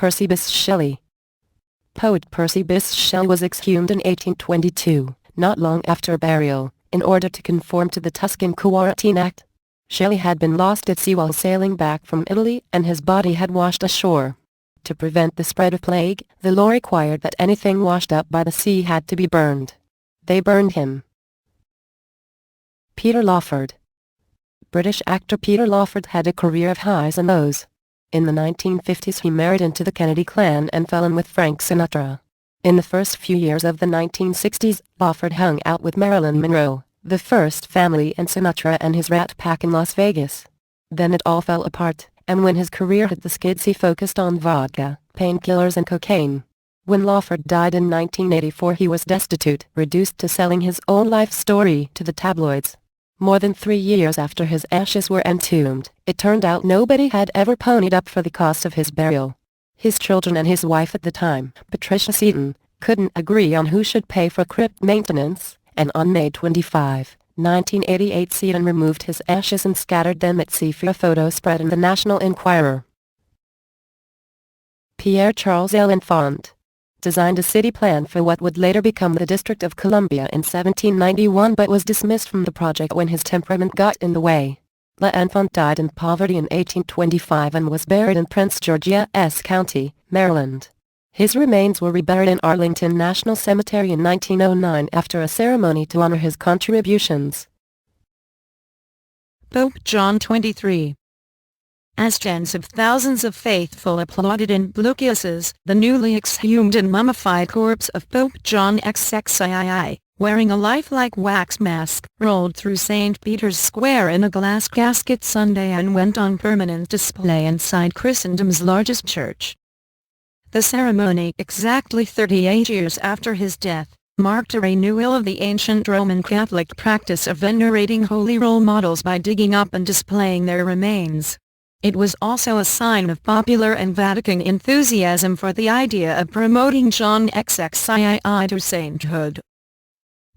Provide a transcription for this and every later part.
Percy Bysshe Shelley. Poet Percy Bysshe Shelley was exhumed in 1822, not long after burial, in order to conform to the Tuscan Quarantine Act. Shelley had been lost at sea while sailing back from Italy, and his body had washed ashore. To prevent the spread of plague, the law required that anything washed up by the sea had to be burned. They burned him. Peter Lawford. British actor Peter Lawford had a career of highs and lows. In the 1950s he married into the Kennedy clan and fell in with Frank Sinatra. In the first few years of the 1960s, Lawford hung out with Marilyn Monroe, the First Family and Sinatra and his Rat Pack in Las Vegas. Then it all fell apart, and when his career hit the skids he focused on vodka, painkillers and cocaine. When Lawford died in 1984 he was destitute, reduced to selling his own life story to the tabloids. More than 3 years after his ashes were entombed, it turned out nobody had ever ponied up for the cost of his burial. His children and his wife at the time, Patricia Seaton, couldn't agree on who should pay for crypt maintenance, and on May 25, 1988 Seaton removed his ashes and scattered them at sea for a photo spread in the National Enquirer. Pierre Charles L'Enfant designed a city plan for what would later become the District of Columbia in 1791 but was dismissed from the project when his temperament got in the way. L'Enfant died in poverty in 1825 and was buried in Prince George's County, Maryland. His remains were reburied in Arlington National Cemetery in 1909 after a ceremony to honor his contributions. Pope John XXIII. As tens of thousands of faithful applauded in blue kisses, the newly exhumed and mummified corpse of Pope John XXIII, wearing a lifelike wax mask, rolled through St. Peter's Square in a glass casket Sunday and went on permanent display inside Christendom's largest church. The ceremony, exactly 38 years after his death, marked a renewal of the ancient Roman Catholic practice of venerating holy role models by digging up and displaying their remains. It was also a sign of popular and Vatican enthusiasm for the idea of promoting John XXIII to sainthood.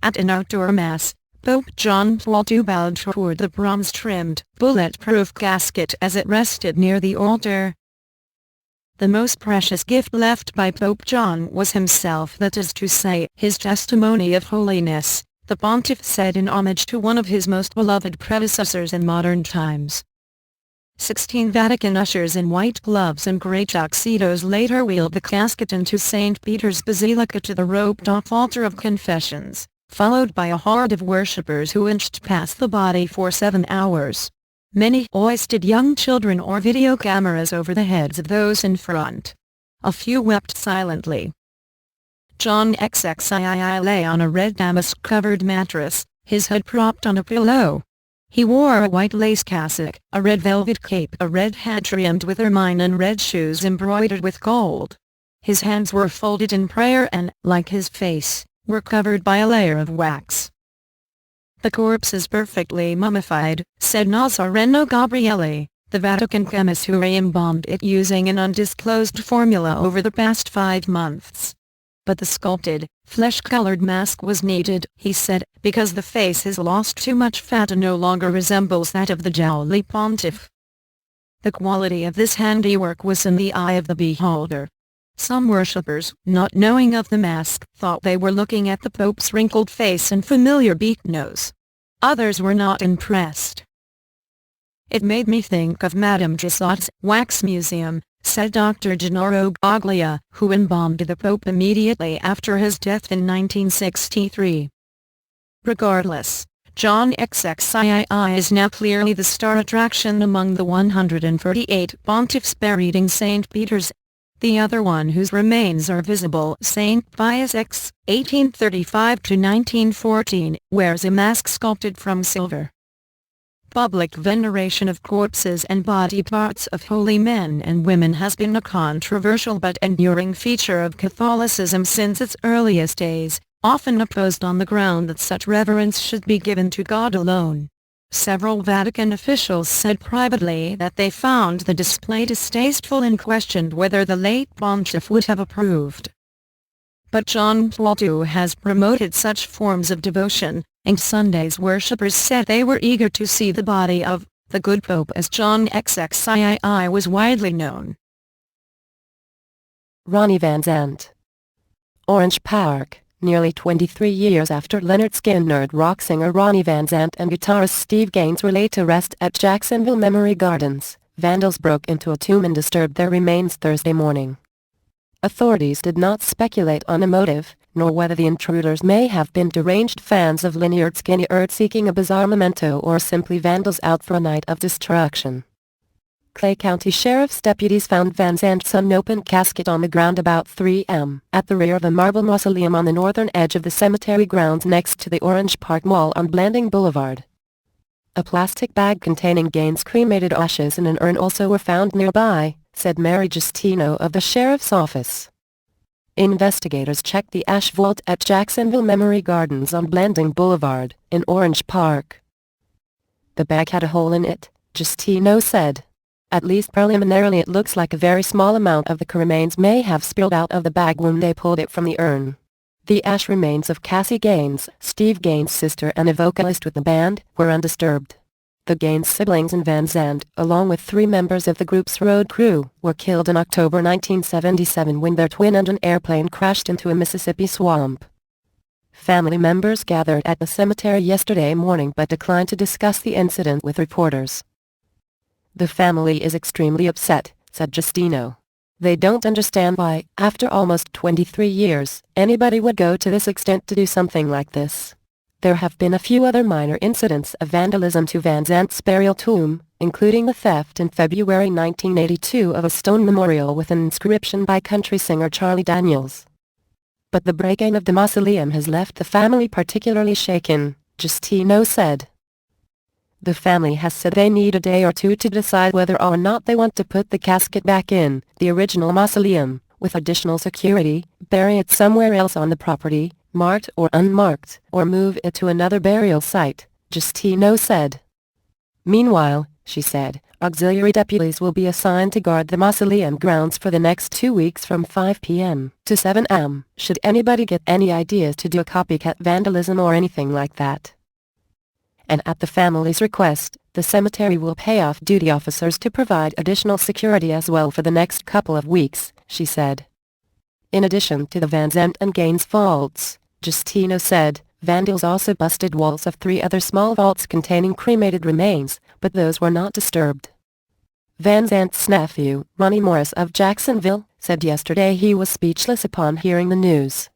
At an outdoor mass, Pope John Paul II bowed toward the bronze-trimmed, bulletproof casket as it rested near the altar. The most precious gift left by Pope John was himself, that is to say, his testimony of holiness, the pontiff said in homage to one of his most beloved predecessors in modern times. 16 Vatican ushers in white gloves and grey tuxedos later wheeled the casket into St. Peter's Basilica to the roped-off altar of confessions, followed by a horde of worshippers who inched past the body for 7 hours. Many hoisted young children or video cameras over the heads of those in front. A few wept silently. John XXIII lay on a red damask-covered mattress, his head propped on a pillow. He wore a white lace cassock, a red velvet cape, a red hat trimmed with ermine and red shoes embroidered with gold. His hands were folded in prayer and, like his face, were covered by a layer of wax. "The corpse is perfectly mummified," said Nazareno Gabrielli, the Vatican chemist who re-embalmed it using an undisclosed formula over the past 5 months. "But the sculpted, flesh-colored mask was needed," he said, "because the face has lost too much fat and no longer resembles that of the jowly pontiff." The quality of this handiwork was in the eye of the beholder. Some worshippers, not knowing of the mask, thought they were looking at the Pope's wrinkled face and familiar beak nose. Others were not impressed. "It made me think of Madame Tussaud's wax museum," said Dr. Gennaro Goglia, who embalmed the Pope immediately after his death in 1963. Regardless, John XXIII is now clearly the star attraction among the 138 pontiffs buried in St. Peter's. The other one whose remains are visible, St. Pius X, 1835–1914, wears a mask sculpted from silver. Public veneration of corpses and body parts of holy men and women has been a controversial but enduring feature of Catholicism since its earliest days, often opposed on the ground that such reverence should be given to God alone. Several Vatican officials said privately that they found the display distasteful and questioned whether the late pontiff would have approved. But John Paul II has promoted such forms of devotion, and Sunday's worshippers said they were eager to see the body of the good Pope, as John XXIII was widely known. Ronnie Van Zant. Orange Park. Nearly 23 years after Leonard Skinner, rock singer Ronnie Van Zant and guitarist Steve Gaines were laid to rest at Jacksonville Memory Gardens, vandals broke into a tomb and disturbed their remains Thursday morning. Authorities did not speculate on a motive, nor whether the intruders may have been deranged fans of Lynyrd Skynyrd seeking a bizarre memento or simply vandals out for a night of destruction. Clay County Sheriff's deputies found Van Zant's unopened casket on the ground about 3 a.m. at the rear of a marble mausoleum on the northern edge of the cemetery grounds next to the Orange Park Mall on Blanding Boulevard. A plastic bag containing Gaines' cremated ashes and an urn also were found nearby, said Mary Justino of the sheriff's office. Investigators checked the ash vault at Jacksonville Memory Gardens on Blanding Boulevard, in Orange Park. The bag had a hole in it, Justino said. At least preliminarily it looks like a very small amount of the remains may have spilled out of the bag when they pulled it from the urn. The ash remains of Cassie Gaines, Steve Gaines' sister and a vocalist with the band, were undisturbed. The Gaines siblings and Van Zant, along with 3 members of the group's road crew, were killed in October 1977 when their twin-engine airplane crashed into a Mississippi swamp. Family members gathered at the cemetery yesterday morning but declined to discuss the incident with reporters. The family is extremely upset, said Justino. They don't understand why, after almost 23 years, anybody would go to this extent to do something like this. There have been a few other minor incidents of vandalism to Van Zant's burial tomb, including the theft in February 1982 of a stone memorial with an inscription by country singer Charlie Daniels. But the break-in of the mausoleum has left the family particularly shaken, Justino said. The family has said they need a day or two to decide whether or not they want to put the casket back in the original mausoleum, with additional security, bury it somewhere else on the property, marked or unmarked, or move it to another burial site, Justino said. Meanwhile, she said, auxiliary deputies will be assigned to guard the mausoleum grounds for the next 2 weeks from 5 p.m. to 7 a.m. should anybody get any ideas to do a copycat vandalism or anything like that. And at the family's request, the cemetery will pay off-duty officers to provide additional security as well for the next couple of weeks, she said. In addition to the Van Zant and Gaines vaults, Justino said, vandals also busted walls of 3 other small vaults containing cremated remains, but those were not disturbed. Van Zant's nephew, Ronnie Morris of Jacksonville, said yesterday he was speechless upon hearing the news.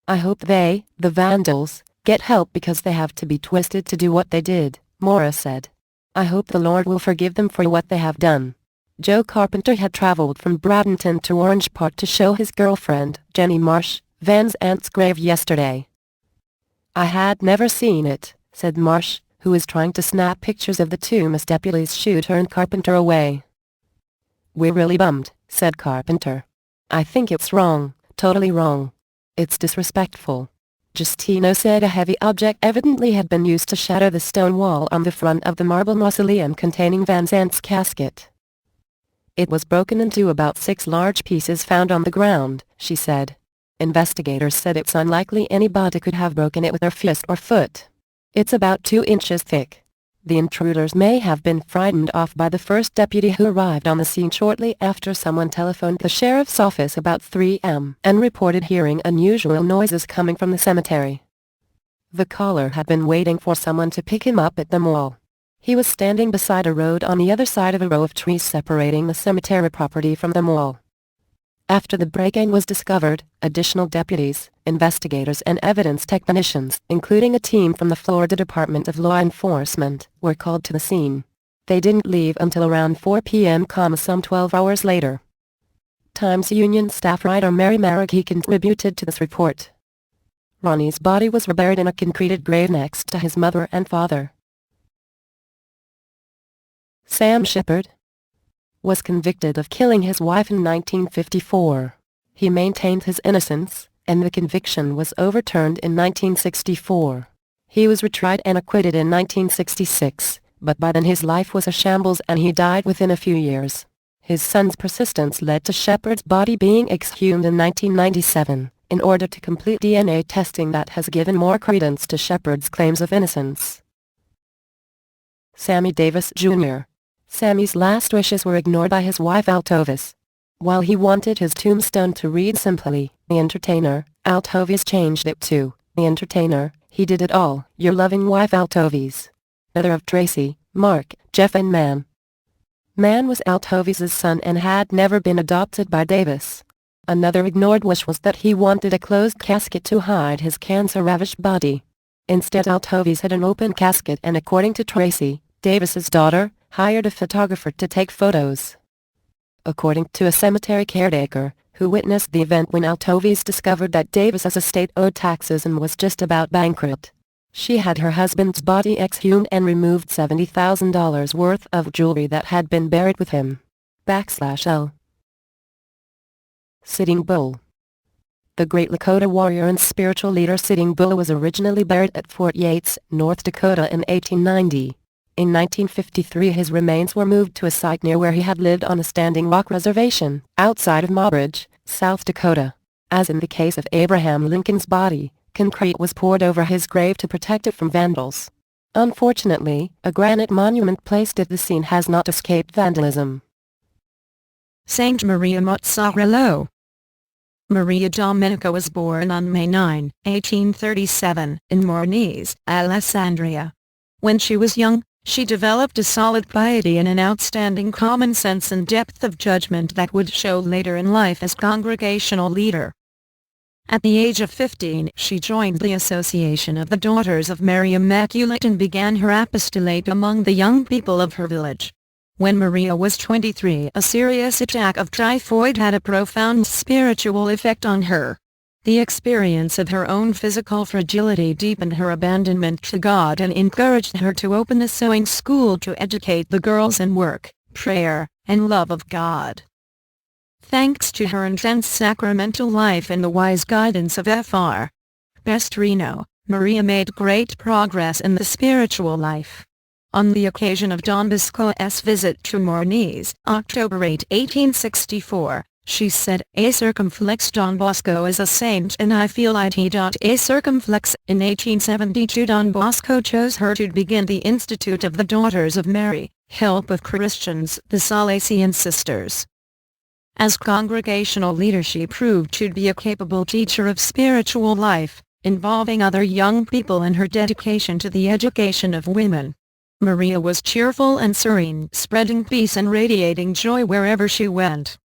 I hope they, the vandals, get help because they have to be twisted to do what they did, Morris said. I hope the Lord will forgive them for what they have done. Joe Carpenter had traveled from Bradenton to Orange Park to show his girlfriend, Jenny Marsh, Van Zant's grave yesterday. I had never seen it, said Marsh, who was trying to snap pictures of the tomb as deputies shooed her and Carpenter away. We're really bummed, said Carpenter. I think it's wrong, totally wrong. It's disrespectful. Justino said a heavy object evidently had been used to shatter the stone wall on the front of the marble mausoleum containing Van Zant's casket. It was broken into about 6 large pieces found on the ground, she said. Investigators said it's unlikely anybody could have broken it with their fist or foot. It's about 2 inches thick. The intruders may have been frightened off by the first deputy who arrived on the scene shortly after someone telephoned the sheriff's office about 3 a.m. and reported hearing unusual noises coming from the cemetery. The caller had been waiting for someone to pick him up at the mall. He was standing beside a road on the other side of a row of trees separating the cemetery property from the mall. After the break-in was discovered, additional deputies, investigators and evidence technicians, including a team from the Florida Department of Law Enforcement, were called to the scene. They didn't leave until around 4 p.m., some 12 hours later. Times Union staff writer Mary Maraghi contributed to this report. Ronnie's body was buried in a concreted grave next to his mother and father. Sam Shepard was convicted of killing his wife in 1954. He maintained his innocence, and the conviction was overturned in 1964. He was retried and acquitted in 1966, but by then his life was a shambles and he died within a few years. His son's persistence led to Shepard's body being exhumed in 1997, in order to complete DNA testing that has given more credence to Shepard's claims of innocence. Sammy Davis Jr. Sammy's last wishes were ignored by his wife Altovis. While he wanted his tombstone to read simply, The Entertainer, Altovies changed it to, The Entertainer, He Did It All, Your Loving Wife Altovies. Mother of Tracy, Mark, Jeff and Man. Man was Altovies' son and had never been adopted by Davis. Another ignored wish was that he wanted a closed casket to hide his cancer-ravaged body. Instead, Altovies had an open casket and, according to Tracy, Davis's daughter, hired a photographer to take photos. According to a cemetery caretaker, who witnessed the event when Altovies discovered that Davis's estate owed taxes and was just about bankrupt, she had her husband's body exhumed and removed $70,000 worth of jewelry that had been buried with him. /L. Sitting Bull. The great Lakota warrior and spiritual leader Sitting Bull was originally buried at Fort Yates, North Dakota in 1890. In 1953 his remains were moved to a site near where he had lived on a Standing Rock reservation, outside of Mobridge, South Dakota. As in the case of Abraham Lincoln's body, concrete was poured over his grave to protect it from vandals. Unfortunately, a granite monument placed at the scene has not escaped vandalism. Saint Maria Mozzarella. Maria Domenica was born on May 9, 1837, in Mornese, Alessandria. When she was young, she developed a solid piety and an outstanding common sense and depth of judgment that would show later in life as congregational leader. At the age of 15 she joined the Association of the Daughters of Mary Immaculate and began her apostolate among the young people of her village. When Maria was 23, a serious attack of typhoid had a profound spiritual effect on her. The experience of her own physical fragility deepened her abandonment to God and encouraged her to open a sewing school to educate the girls in work, prayer, and love of God. Thanks to her intense sacramental life and the wise guidance of Fr. Pestrino, Maria made great progress in the spiritual life. On the occasion of Don Bosco's visit to Mornese, October 8, 1864, she said, "A circumflex Don Bosco is a saint and I feel it. A circumflex." In 1872 Don Bosco chose her to begin the Institute of the Daughters of Mary, Help of Christians, the Salesian Sisters. As congregational leader she proved to be a capable teacher of spiritual life, involving other young people in her dedication to the education of women. Maria was cheerful and serene, spreading peace and radiating joy wherever she went.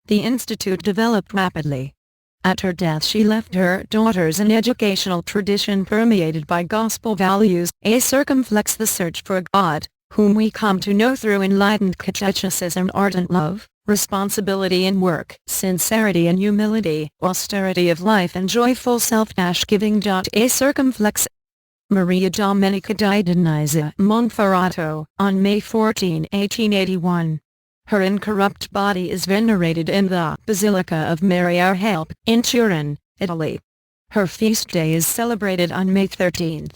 The institute developed rapidly. At her death she left her daughters an educational tradition permeated by gospel values, a circumflex the search for God, whom we come to know through enlightened catechesis and ardent love, responsibility in work, sincerity and humility, austerity of life and joyful self-giving. A circumflex. Maria Domenica died in Nizza, Monferrato, on May 14, 1881. Her incorrupt body is venerated in the Basilica of Mary Our Help, in Turin, Italy. Her feast day is celebrated on May 13.